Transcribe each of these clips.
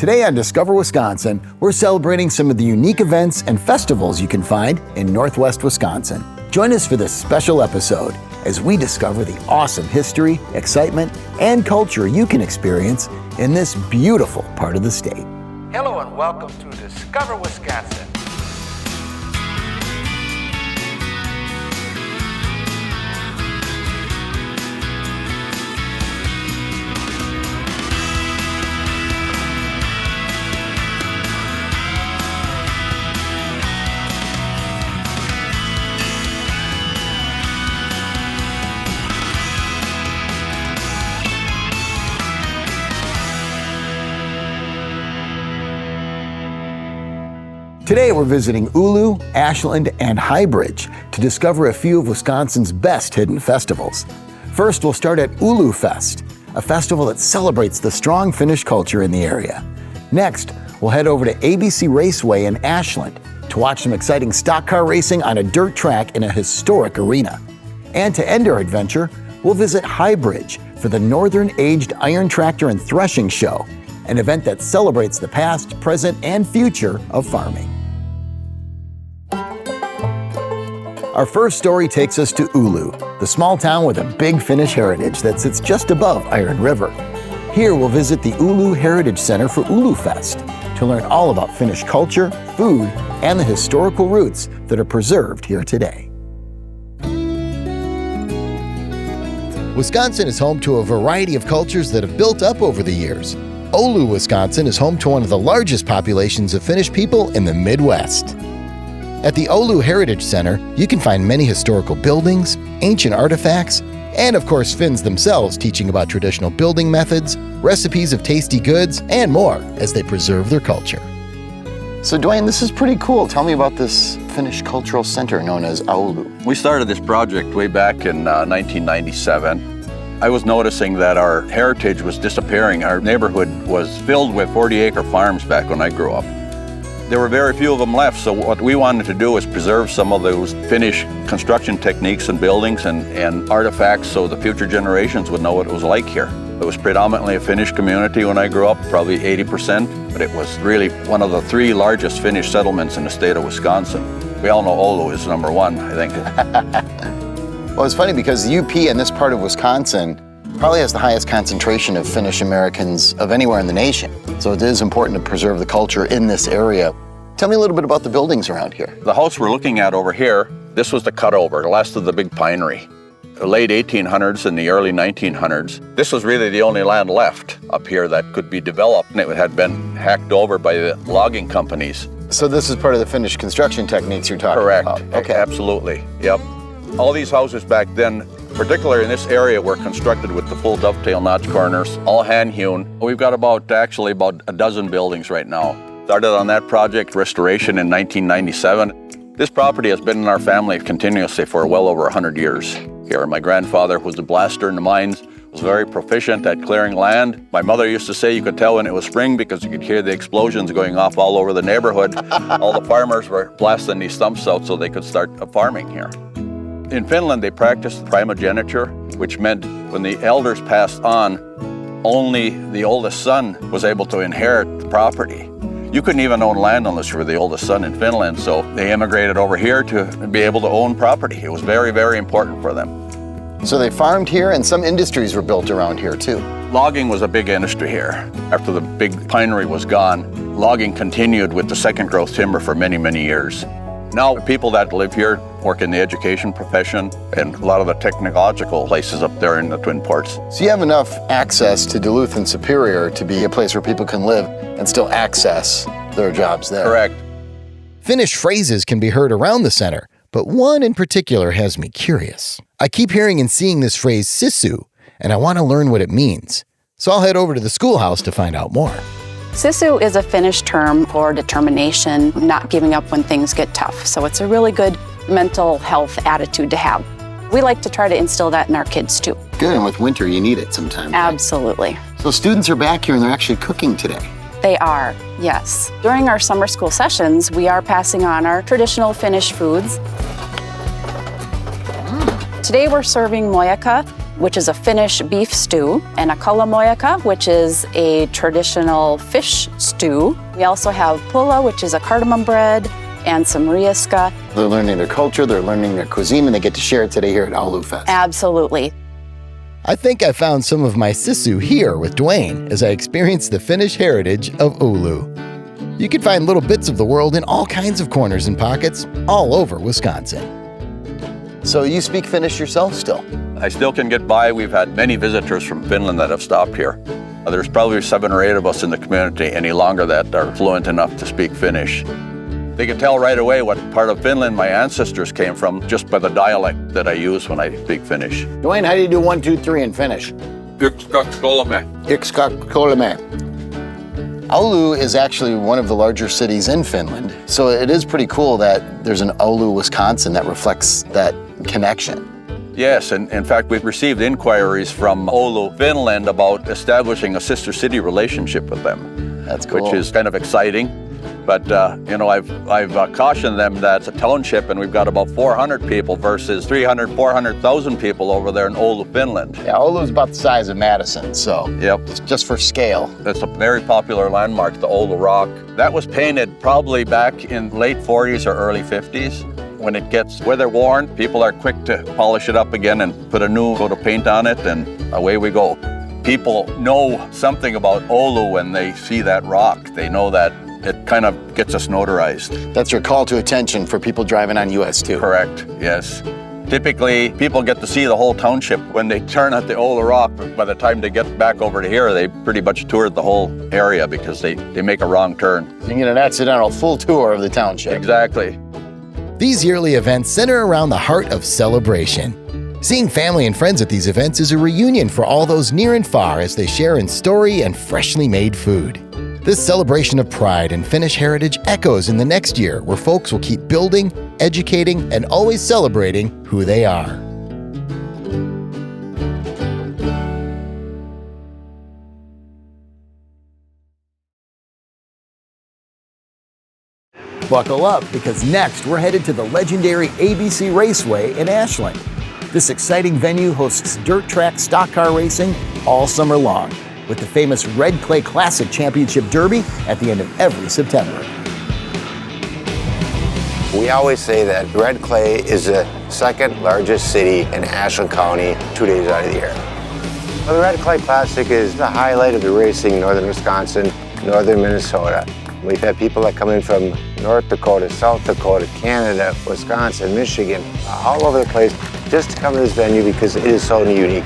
Today on Discover Wisconsin, we're celebrating some of the unique events and festivals you can find in Northwest Wisconsin. Join us for this special episode as we discover the awesome history, excitement, and culture you can experience in this beautiful part of the state. Hello and welcome to Discover Wisconsin. Today we're visiting Oulu, Ashland, and Highbridge to discover a few of Wisconsin's best hidden festivals. First, we'll start at Oulu Fest, a festival that celebrates the strong Finnish culture in the area. Next, we'll head over to ABC Raceway in Ashland to watch some exciting stock car racing on a dirt track in a historic arena. And to end our adventure, we'll visit Highbridge for the Northern Aged Iron Tractor and Threshing Show, an event that celebrates the past, present, and future of farming. Our first story takes us to Oulu, the small town with a big Finnish heritage that sits just above Iron River. Here we'll visit the Oulu Heritage Center for Oulu Fest to learn all about Finnish culture, food, and the historical roots that are preserved here today. Wisconsin is home to a variety of cultures that have built up over the years. Oulu, Wisconsin is home to one of the largest populations of Finnish people in the Midwest. At the Oulu Heritage Center, you can find many historical buildings, ancient artifacts, and of course Finns themselves teaching about traditional building methods, recipes of tasty goods, and more as they preserve their culture. So Dwayne, this is pretty cool. Tell me about this Finnish cultural center known as Oulu. We started this project way back in 1997. I was noticing that our heritage was disappearing. Our neighborhood was filled with 40-acre farms back when I grew up. There were very few of them left, so what we wanted to do was preserve some of those Finnish construction techniques and buildings and artifacts so the future generations would know what it was like here. It was predominantly a Finnish community when I grew up, probably 80%, but it was really one of the 3 largest Finnish settlements in the state of Wisconsin. We all know Oulu is number 1, I think. Well, it's funny because the UP in this part of Wisconsin probably has the highest concentration of Finnish Americans of anywhere in the nation. So it is important to preserve the culture in this area. Tell me a little bit about the buildings around here. The house we're looking at over here, this was the cutover, the last of the big pinery. The late 1800s and the early 1900s. This was really the only land left up here that could be developed, and it had been hacked over by the logging companies. So this is part of the Finnish construction techniques you're talking about? Correct. Okay. Absolutely. Yep. All these houses back then, particularly in this area, were constructed with the full dovetail notch corners, all hand-hewn. We've got about a dozen buildings right now. Started on that project, restoration, in 1997. This property has been in our family continuously for well over 100 years here. My grandfather was a blaster in the mines, was very proficient at clearing land. My mother used to say you could tell when it was spring because you could hear the explosions going off all over the neighborhood. All the farmers were blasting these stumps out so they could start farming here. In Finland, they practiced primogeniture, which meant when the elders passed on, only the oldest son was able to inherit the property. You couldn't even own land unless you were the oldest son in Finland, so they immigrated over here to be able to own property. It was very, very important for them. So they farmed here, and some industries were built around here too. Logging was a big industry here. After the big pinery was gone, logging continued with the second growth timber for many, many years. Now, people that live here work in the education profession and a lot of the technological places up there in the Twin Ports. So you have enough access to Duluth and Superior to be a place where people can live and still access their jobs there. Correct. Finnish phrases can be heard around the center, but one in particular has me curious. I keep hearing and seeing this phrase "sissu," and I want to learn what it means. So I'll head over to the schoolhouse to find out more. Sissu is a Finnish term for determination, not giving up when things get tough. So it's a really good mental health attitude to have. We like to try to instill that in our kids too. Good, and with winter you need it sometimes. Absolutely. Right? So students are back here and they're actually cooking today. They are, yes. During our summer school sessions, we are passing on our traditional Finnish foods. Today we're serving moyaka. which is a Finnish beef stew, and a kalamoyaka, which is a traditional fish stew. We also have pulla, which is a cardamom bread, and some rieska. They're learning their culture, they're learning their cuisine, and they get to share it today here at Oulu Fest. Absolutely. I think I found some of my sisu here with Dwayne as I experienced the Finnish heritage of Oulu. You can find little bits of the world in all kinds of corners and pockets all over Wisconsin. So you speak Finnish yourself still? I still can get by. We've had many visitors from Finland that have stopped here. There's probably 7 or 8 of us in the community any longer that are fluent enough to speak Finnish. They can tell right away what part of Finland my ancestors came from just by the dialect that I use when I speak Finnish. Dwayne, how do you do 1, 2, 3 in Finnish? Yksi, kaksi, kolme. Yksi, kaksi, kolme. Oulu is actually one of the larger cities in Finland, so it is pretty cool that there's an Oulu, Wisconsin that reflects that connection. Yes, and in fact, we've received inquiries from Oulu, Finland about establishing a sister city relationship with them. That's cool. Which is kind of exciting. But, I've cautioned them that it's a township and we've got about 400 people versus 300, 400,000 people over there in Oulu, Finland. Yeah, Oulu's about the size of Madison, so yep. Just for scale. It's a very popular landmark, the Oulu Rock. That was painted probably back in late 40s or early 50s. When it gets weather worn, people are quick to polish it up again and put a new coat of paint on it, and away we go. People know something about Oulu when they see that rock. They know that it kind of gets us notarized. That's your call to attention for people driving on US 2. Correct, yes. Typically, people get to see the whole township when they turn at the Oulu Rock. By the time they get back over to here, they pretty much toured the whole area because they make a wrong turn. You can get an accidental full tour of the township. Exactly. These yearly events center around the heart of celebration. Seeing family and friends at these events is a reunion for all those near and far as they share in story and freshly made food. This celebration of pride and Finnish heritage echoes in the next year, where folks will keep building, educating, and always celebrating who they are. Buckle up, because next we're headed to the legendary ABC Raceway in Ashland. This exciting venue hosts dirt track stock car racing all summer long, with the famous Red Clay Classic Championship Derby at the end of every September. We always say that Red Clay is the second largest city in Ashland County 2 days out of the year. Well, the Red Clay Classic is the highlight of the racing in northern Wisconsin, northern Minnesota. We've had people that come in from North Dakota, South Dakota, Canada, Wisconsin, Michigan, all over the place just to come to this venue because it is so unique.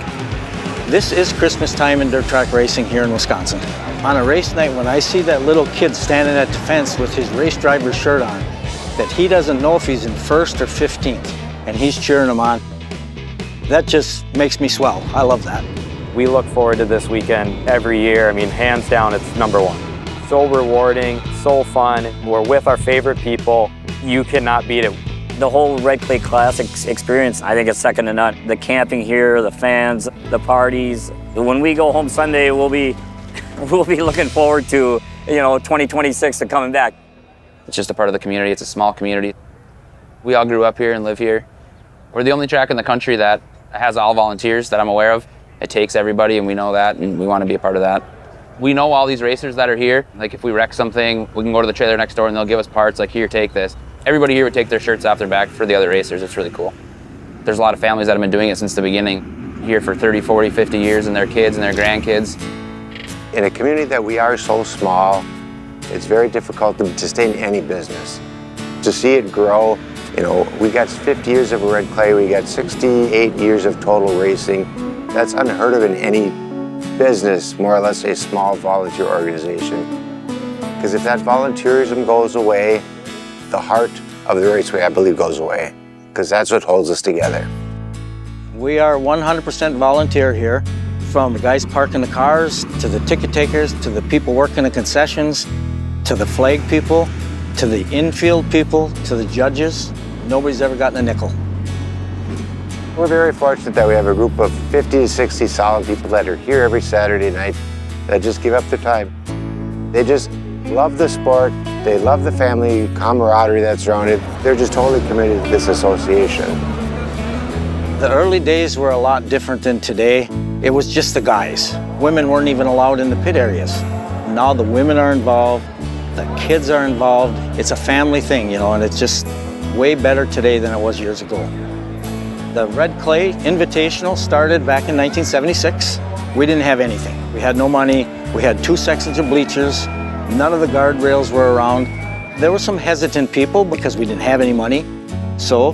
This is Christmas time in dirt track racing here in Wisconsin. On a race night, when I see that little kid standing at the fence with his race driver's shirt on, that he doesn't know if he's in first or 15th, and he's cheering him on, that just makes me swell. I love that. We look forward to this weekend every year. I mean, hands down, it's #1. So rewarding, so fun. We're with our favorite people. You cannot beat it. The whole Red Clay Classic experience, I think it's second to none. The camping here, the fans, the parties. When we go home Sunday, we'll be looking forward to, 2026 and coming back. It's just a part of the community. It's a small community. We all grew up here and live here. We're the only track in the country that has all volunteers that I'm aware of. It takes everybody, and we know that, and we want to be a part of that. We know all these racers that are here. Like, if we wreck something, we can go to the trailer next door and they'll give us parts, like, here, take this. Everybody here would take their shirts off their back for the other racers. It's really cool. There's a lot of families that have been doing it since the beginning, here for 30, 40, 50 years, and their kids and their grandkids. In a community that we are so small, it's very difficult to sustain any business. To see it grow, we got 50 years of Red Clay, we got 68 years of total racing. That's unheard of in any business, more or less a small volunteer organization. Because if that volunteerism goes away, the heart of the raceway, I believe, goes away, because that's what holds us together. We are 100% volunteer here, from the guys parking the cars, to the ticket takers, to the people working the concessions, to the flag people, to the infield people, to the judges. Nobody's ever gotten a nickel. We're very fortunate that we have a group of 50 to 60 solid people that are here every Saturday night that just give up their time. They just love the sport, they love the family camaraderie that's around it. They're just totally committed to this association. The early days were a lot different than today. It was just the guys. Women weren't even allowed in the pit areas. Now the women are involved, the kids are involved. It's a family thing, you know, and it's just way better today than it was years ago. The Red Clay Invitational started back in 1976. We didn't have anything. We had no money. We had 2 sections of bleachers. None of the guardrails were around. There were some hesitant people because we didn't have any money. So,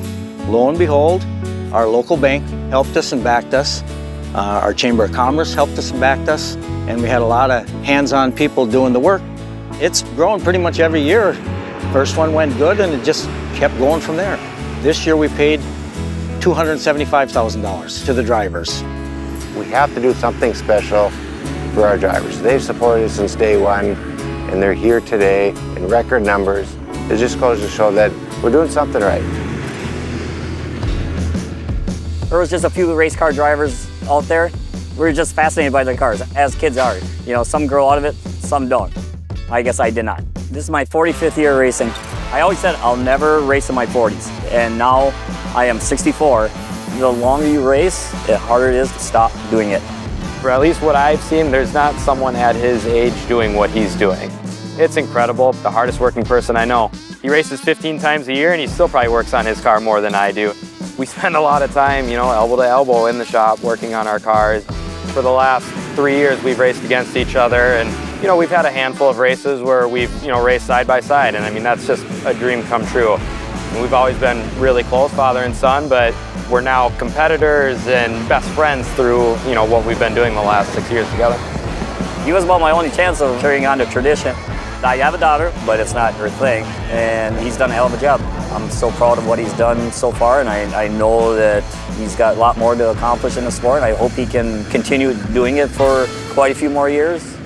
lo and behold, our local bank helped us and backed us. Our Chamber of Commerce helped us and backed us. And we had a lot of hands-on people doing the work. It's grown pretty much every year. First one went good and it just kept going from there. This year we paid $275,000 to the drivers. We have to do something special for our drivers. They've supported us since day one, and they're here today in record numbers. It just goes to show that we're doing something right. There was just a few race car drivers out there. We were just fascinated by the cars, as kids are. You know, some grow out of it, some don't. I guess I did not. This is my 45th year racing. I always said I'll never race in my 40s, and now I am 64. The longer you race, the harder it is to stop doing it. For at least what I've seen, there's not someone at his age doing what he's doing. It's incredible. The hardest working person I know. He races 15 times a year and he still probably works on his car more than I do. We spend a lot of time, you know, elbow to elbow in the shop working on our cars. For the last 3 years, we've raced against each other, and you know, we've had a handful of races where we've, you know, raced side by side, and I mean, that's just a dream come true. And we've always been really close, father and son, but we're now competitors and best friends through, you know, what we've been doing the last 6 years together. He was about my only chance of carrying on the tradition. I have a daughter, but it's not her thing, and he's done a hell of a job. I'm so proud of what he's done so far, and I know that he's got a lot more to accomplish in the sport, and I hope he can continue doing it for quite a few more years.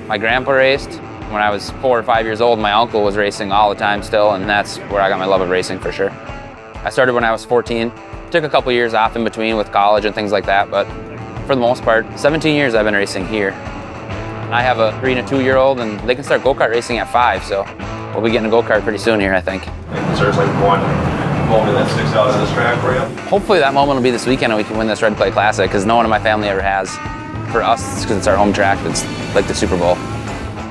My grandpa raced when I was 4 or 5 years old. My uncle was racing all the time still, and that's where I got my love of racing for sure. I started when I was 14. Took a couple years off in between with college and things like that, but for the most part, 17 years I've been racing here. I have a 3 and a 2-year-old, and they can start go-kart racing at 5, so we'll be getting a go-kart pretty soon here, I think. Is there like one moment that sticks out on this track for you? Hopefully that moment will be this weekend and we can win this Red Clay Classic, because no one in my family ever has. For us, because it's our home track, it's like the Super Bowl.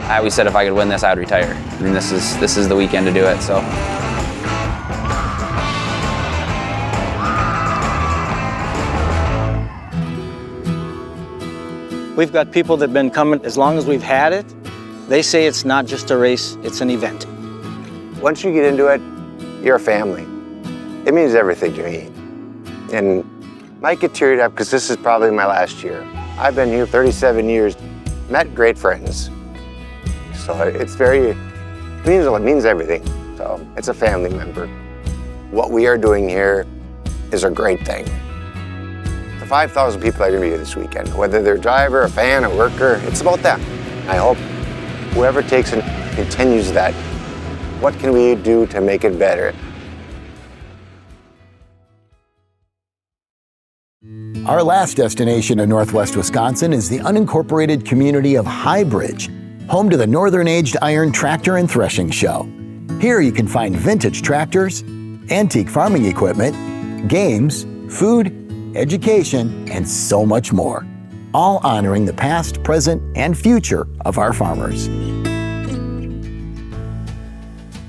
I always said if I could win this, I would retire. I mean, this is the weekend to do it, so. We've got people that have been coming as long as we've had it. They say it's not just a race, it's an event. Once you get into it, you're a family. It means everything to me. And might get teared up because this is probably my last year. I've been here 37 years, met great friends. So it means everything. So it's a family member. What we are doing here is a great thing. The 5,000 people are going to be here this weekend, whether they're a driver, a fan, a worker, it's about them. I hope whoever takes it continues that. What can we do to make it better? Our last destination in northwest Wisconsin is the unincorporated community of Highbridge, home to the Northern Aged Iron Tractor and Threshing Show. Here you can find vintage tractors, antique farming equipment, games, food, education, and so much more, all honoring the past, present, and future of our farmers.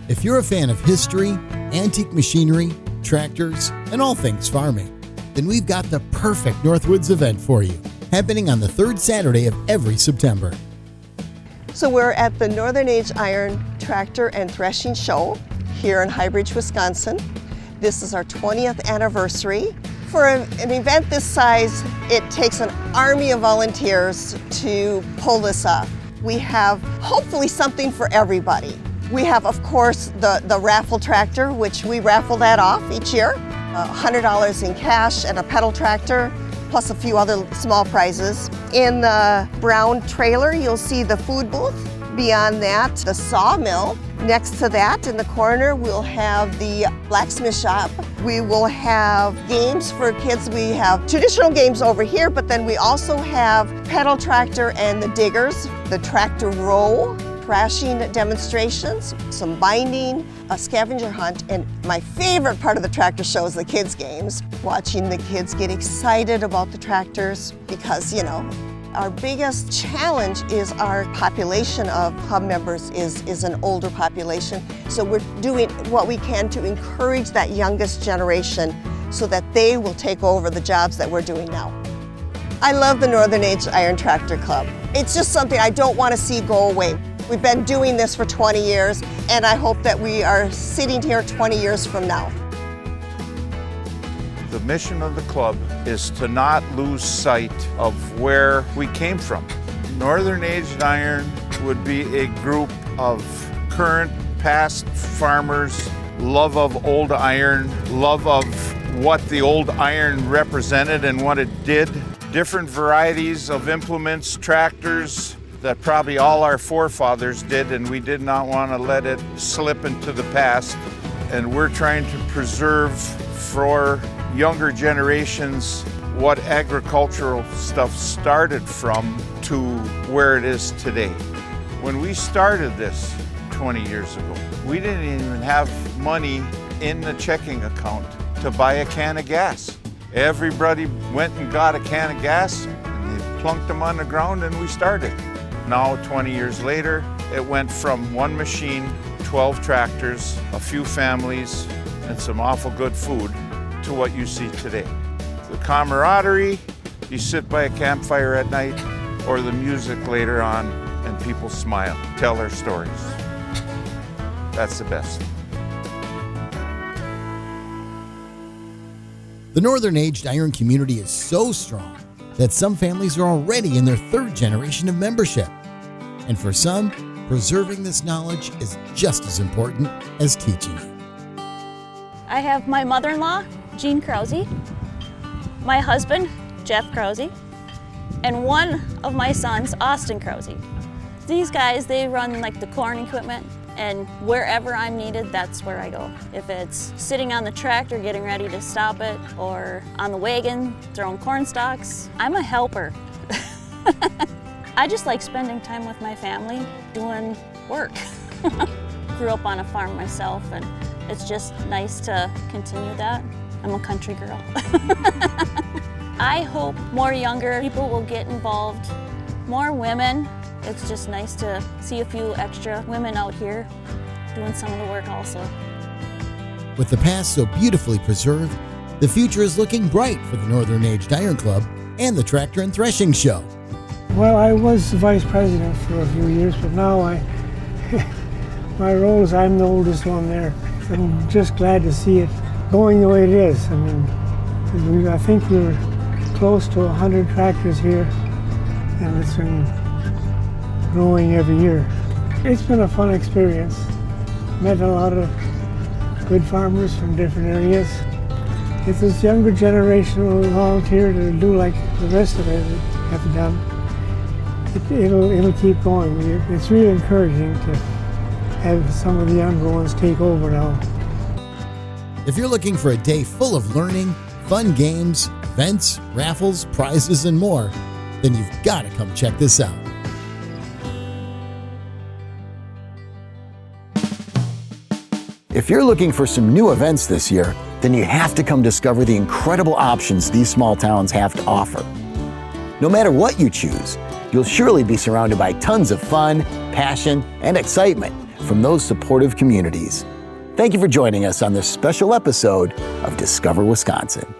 If you're a fan of history, antique machinery, tractors, and all things farming, then we've got the perfect Northwoods event for you, happening on the third Saturday of every September. So we're at the Northern Aged Iron Tractor and Threshing Show here in Highbridge, Wisconsin. This is our 20th anniversary. For an event this size, it takes an army of volunteers to pull this off. We have hopefully something for everybody. We have, of course, the raffle tractor, which we raffle that off each year. $100 in cash and a pedal tractor, plus a few other small prizes. In the brown trailer, you'll see the food booth. Beyond that, the sawmill. Next to that, in the corner, we'll have the blacksmith shop. We will have games for kids. We have traditional games over here, but then we also have pedal tractor and the diggers, the tractor row, thrashing demonstrations, some binding, a scavenger hunt, and my favorite part of the tractor show is the kids' games. Watching the kids get excited about the tractors because, you know, our biggest challenge is our population of club members is an older population. So we're doing what we can to encourage that youngest generation so that they will take over the jobs that we're doing now. I love the Northern Age Iron Tractor Club. It's just something I don't want to see go away. We've been doing this for 20 years, and I hope that we are sitting here 20 years from now. The mission of the club is to not lose sight of where we came from. Northern Age Iron would be a group of current, past farmers, love of old iron, love of what the old iron represented and what it did. Different varieties of implements, tractors that probably all our forefathers did, and we did not want to let it slip into the past. And we're trying to preserve for younger generations what agricultural stuff started from to where it is today. When we started this 20 years ago, we didn't even have money in the checking account to buy a can of gas. Everybody went and got a can of gas and they plunked them on the ground and we started. Now, 20 years later, it went from one machine, 12 tractors, a few families, and some awful good food to what you see today. The camaraderie, you sit by a campfire at night, or the music later on and people smile, tell their stories. That's the best. The Northern Aged Iron community is so strong that some families are already in their third generation of membership. And for some, preserving this knowledge is just as important as teaching it. I have my mother-in-law, Jean Krause, my husband, Jeff Krause, and one of my sons, Austin Krause. These guys, they run like the corn equipment, and wherever I'm needed, that's where I go. If it's sitting on the tractor getting ready to stop it, or on the wagon throwing corn stalks, I'm a helper. I just like spending time with my family doing work. Grew up on a farm myself, and it's just nice to continue that. I'm a country girl. I hope more younger people will get involved, more women. It's just nice to see a few extra women out here doing some of the work also. With the past so beautifully preserved, the future is looking bright for the Northern Aged Iron Club and the Tractor and Threshing Show. Well, I was the vice president for a few years, but now my role is I'm the oldest one there. I'm just glad to see it going the way it is. I mean, I think we're close to 100 tractors here, and it's been growing every year. It's been a fun experience. Met a lot of good farmers from different areas. If this younger generation will volunteer to do like the rest of it have done, it'll keep going. It's really encouraging to have some of the younger ones take over now. If you're looking for a day full of learning, fun games, events, raffles, prizes, and more, then you've got to come check this out. If you're looking for some new events this year, then you have to come discover the incredible options these small towns have to offer. No matter what you choose, you'll surely be surrounded by tons of fun, passion, and excitement from those supportive communities. Thank you for joining us on this special episode of Discover Wisconsin.